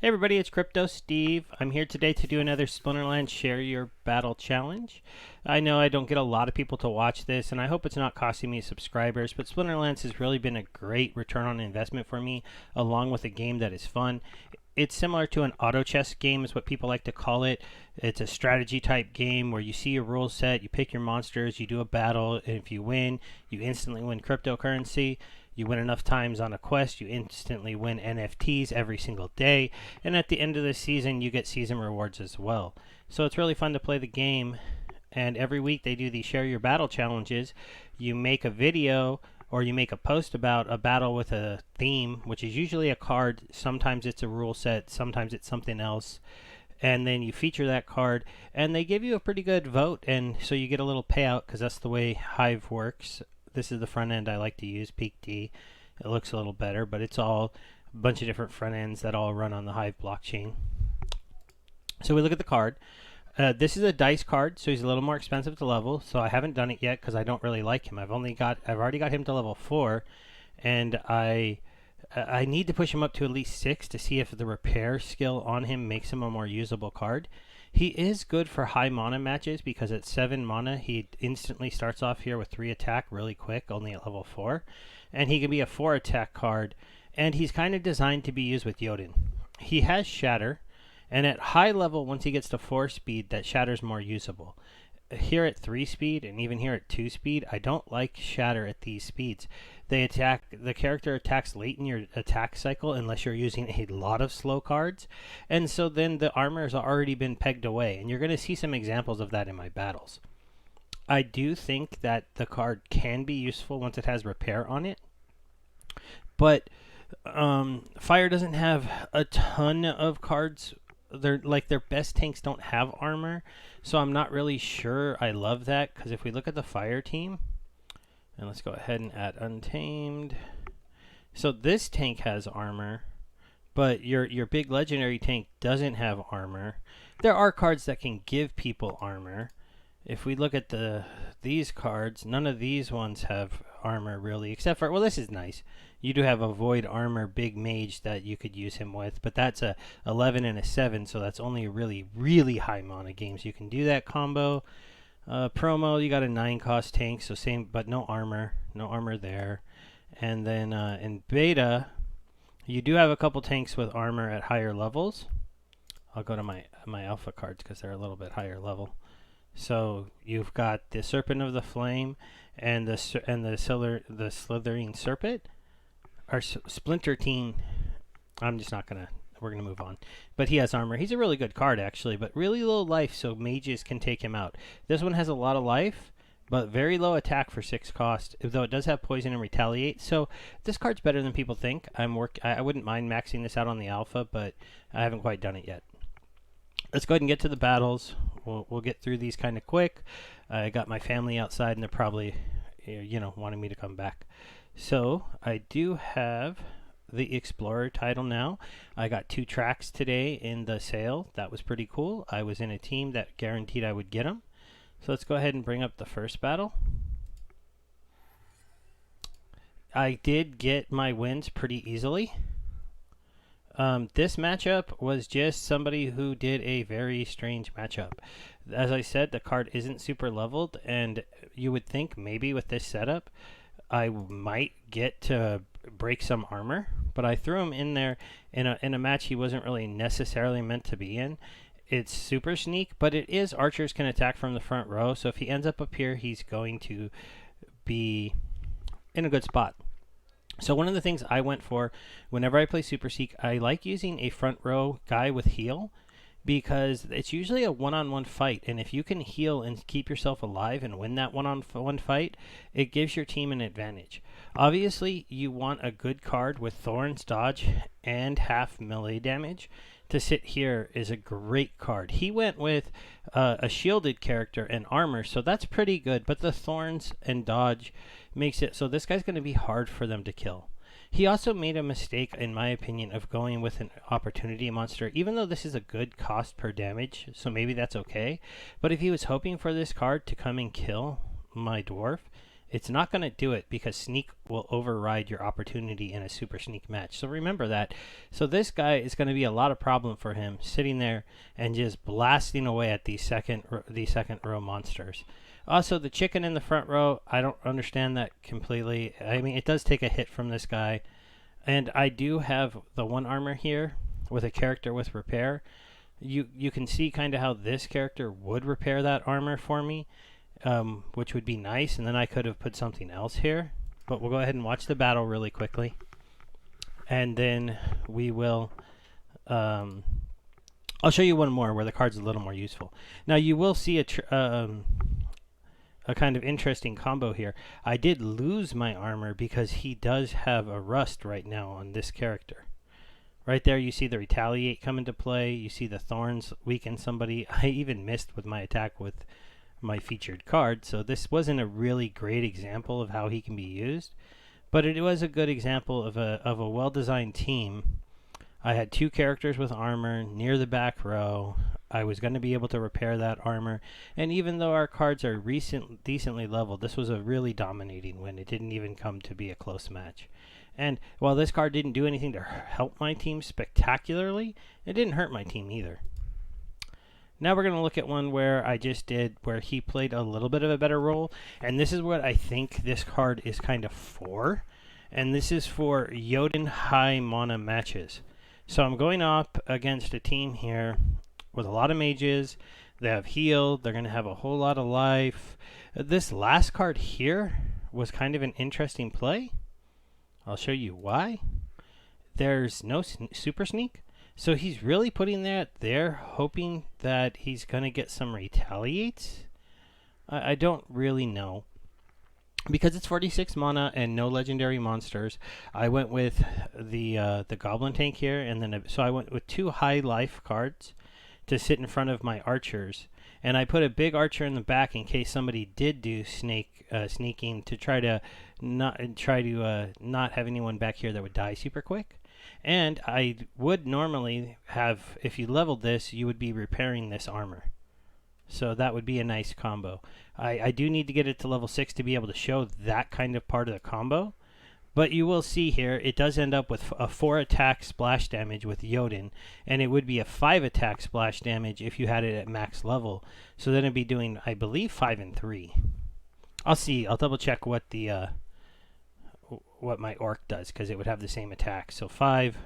Hey everybody, it's Crypto Steve. I'm here today to do another Splinterlands Share Your Battle Challenge. I know I don't get a lot of people to watch this, and I hope it's not costing me subscribers, but Splinterlands has really been a great return on investment for me, along with a game that is fun. It's similar to an auto chess game is what people like to call it. It's a strategy type game where you see a rule set, you pick your monsters, you do a battle, and if you win, you instantly win cryptocurrency. You win enough times on a quest, you instantly win NFTs every single day, and at the end of the season, you get season rewards as well. So it's really fun to play the game, and every week they do these Share Your Battle challenges. You make a video or you make a post about a battle with a theme, which is usually a card. Sometimes it's a rule set, sometimes it's something else. And then you feature that card, and they give you a pretty good vote, and so you get a little payout because that's the way Hive works. This is the front end I like to use, Peak D. It looks a little better, but it's all a bunch of different front ends that all run on the Hive blockchain. So we look at the card. This is a dice card, so he's a little more expensive to level. So I haven't done it yet because I don't really like him. I've already got him to level 4, and I need to push him up to at least 6 to see if the repair skill on him makes him a more usable card. He is good for high mana matches because at 7 mana, he instantly starts off here with 3 attack really quick, only at level 4. And he can be a 4 attack card, and he's kind of designed to be used with Jotun. He has Shatter, and at high level, once he gets to 4 speed, that Shatter's more usable. Here at 3 speed, and even here at 2 speed, I don't like Shatter at these speeds. The character attacks late in your attack cycle unless you're using a lot of slow cards, and so then the armor has already been pegged away, and you're going to see some examples of that in my battles. I do think that the card can be useful once it has repair on it, but Fire doesn't have a ton of cards. Their best tanks don't have armor, so I'm not really sure I love that, because if we look at the Fire team, and let's go ahead and add Untamed. So this tank has armor, but your big legendary tank doesn't have armor. There are cards that can give people armor. If we look at these cards, none of these ones have armor really, except for, well, this is nice. You do have a Void Armor Big Mage that you could use him with, but that's a 11 and a 7, so that's only really, really high mana games. You can do that combo. Promo, you got a 9 cost tank, so same, but no armor there. And then in beta, you do have a couple tanks with armor at higher levels. I'll go to my alpha cards because they're a little bit higher level. So you've got the Serpent of the Flame and the Slithering Serpent, or Splinter Team. I'm just not gonna. We're going to move on. But he has armor. He's a really good card, actually, but really low life, so mages can take him out. This one has a lot of life, but very low attack for 6 cost, though it does have poison and retaliate. So this card's better than people think. I wouldn't mind maxing this out on the alpha, but I haven't quite done it yet. Let's go ahead and get to the battles. We'll get through these kind of quick. I got my family outside, and they're probably, wanting me to come back. So I do have the Explorer title now. I got 2 tracks today in the sale. That was pretty cool. I was in a team that guaranteed I would get them. So let's go ahead and bring up the first battle. I did get my wins pretty easily. This matchup was just somebody who did a very strange matchup. As I said, the card isn't super leveled, and you would think maybe with this setup I might get to break some armor, but I threw him in there in a match he wasn't really necessarily meant to be in. It's super sneak, but it is archers can attack from the front row, so if he ends up here, he's going to be in a good spot. So one of the things I went for whenever I play Super Seek, I like using a front row guy with heal, because it's usually a one-on-one fight, and if you can heal and keep yourself alive and win that one-on-one fight, it gives your team an advantage. Obviously, you want a good card with Thorns, Dodge, and half melee damage. To sit here is a great card. He went with a shielded character and armor, so that's pretty good, but the Thorns and Dodge makes it so this guy's going to be hard for them to kill. He also made a mistake, in my opinion, of going with an opportunity monster, even though this is a good cost per damage, so maybe that's okay. But if he was hoping for this card to come and kill my dwarf, it's not going to do it because sneak will override your opportunity in a super sneak match. So remember that. So this guy is going to be a lot of problem for him sitting there and just blasting away at these second row monsters. Also, the chicken in the front row, I don't understand that completely. I mean, it does take a hit from this guy. And I do have the 1 armor here with a character with repair. You can see kind of how this character would repair that armor for me, which would be nice. And then I could have put something else here. But we'll go ahead and watch the battle really quickly. And then we will... I'll show you one more where the card's a little more useful. Now you will see a kind of interesting combo here. I did lose my armor because he does have a rust right now on this character. Right there you see the retaliate come into play. You see the thorns weaken somebody. I even missed with my attack with my featured card, so this wasn't a really great example of how he can be used, but it was a good example of a well-designed team. I had 2 characters with armor near the back row. I was going to be able to repair that armor, and even though our cards are decently leveled, this was a really dominating win. It didn't even come to be a close match. And while this card didn't do anything to help my team spectacularly, it didn't hurt my team either. Now we're going to look at one where I just did, where he played a little bit of a better role, and this is what I think this card is kind of for, and this is for Jotun high mana matches. So I'm going up against a team here with a lot of mages. They have healed. They're going to have a whole lot of life. This last card here was kind of an interesting play. I'll show you why. There's no super sneak. So he's really putting that there, hoping that he's going to get some retaliates. I don't really know. Because it's 46 mana and no legendary monsters, I went with the goblin tank here, and then so I went with 2 high life cards to sit in front of my archers, and I put a big archer in the back in case somebody did do sneaking to try to not have anyone back here that would die super quick. And I would normally have, if you leveled this, you would be repairing this armor. So that would be a nice combo. I do need to get it to level 6 to be able to show that kind of part of the combo. But you will see here, it does end up with a 4 attack splash damage with Jotun. And it would be a 5 attack splash damage if you had it at max level. So then it'd be doing, I believe, 5 and 3. I'll see. I'll double check what the what my orc does, because it would have the same attack. So 5,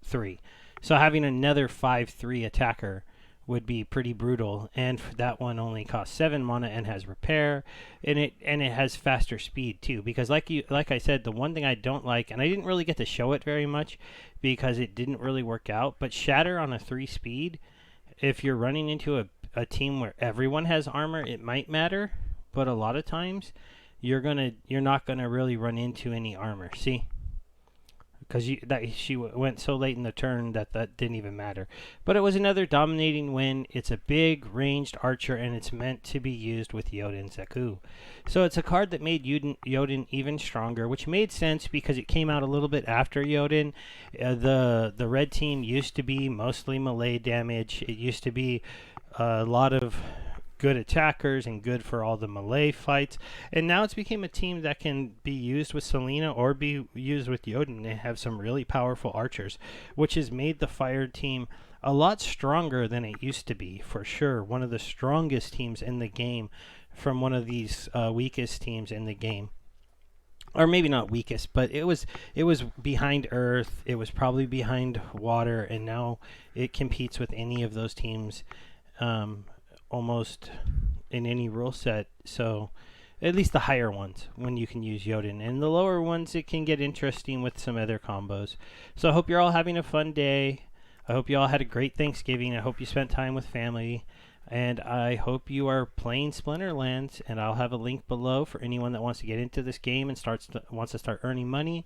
3. So having another 5/3 attacker would be pretty brutal, and that one only costs 7 mana and has repair, and it has faster speed too. Because like I said, the one thing I don't like, and I didn't really get to show it very much because it didn't really work out, but shatter on a 3 speed, if you're running into a team where everyone has armor, it might matter, but a lot of times you're not gonna really run into any armor. See? Because she went so late in the turn that didn't even matter. But it was another dominating win. It's a big ranged archer, and it's meant to be used with Jotun Zeku. So it's a card that made Jotun even stronger, which made sense because it came out a little bit after Jotun. The red team used to be mostly melee damage. It used to be a lot of good attackers and good for all the melee fights, and now it's became a team that can be used with Selena or be used with Jotun and have some really powerful archers, which has made the fire team a lot stronger than it used to be, for sure. One of the strongest teams in the game from one of these weakest teams in the game. Or maybe not weakest, but it was behind Earth, it was probably behind Water, and now it competes with any of those teams almost in any rule set. So at least the higher ones when you can use Jotun, and the lower ones it can get interesting with some other combos. So I hope you're all having a fun day. I hope you all had a great Thanksgiving. I hope you spent time with family, and I hope you are playing Splinterlands, and I'll have a link below for anyone that wants to get into this game and wants to start earning money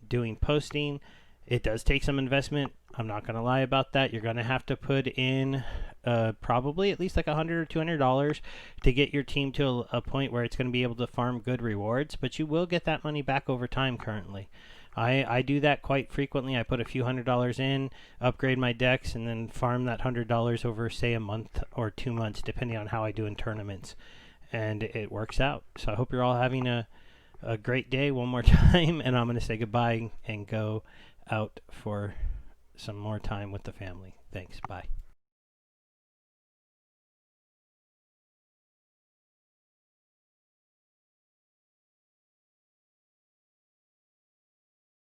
doing posting. It does take some investment. I'm not going to lie about that. You're going to have to put in probably at least like $100 or $200 to get your team to a point where it's going to be able to farm good rewards, but you will get that money back over time currently. I do that quite frequently. I put a few $100s in, upgrade my decks, and then farm that $100 over, say, a month or 2 months, depending on how I do in tournaments. And it works out. So I hope you're all having a a great day one more time, and I'm going to say goodbye and go out for some more time with the family. Thanks. Bye.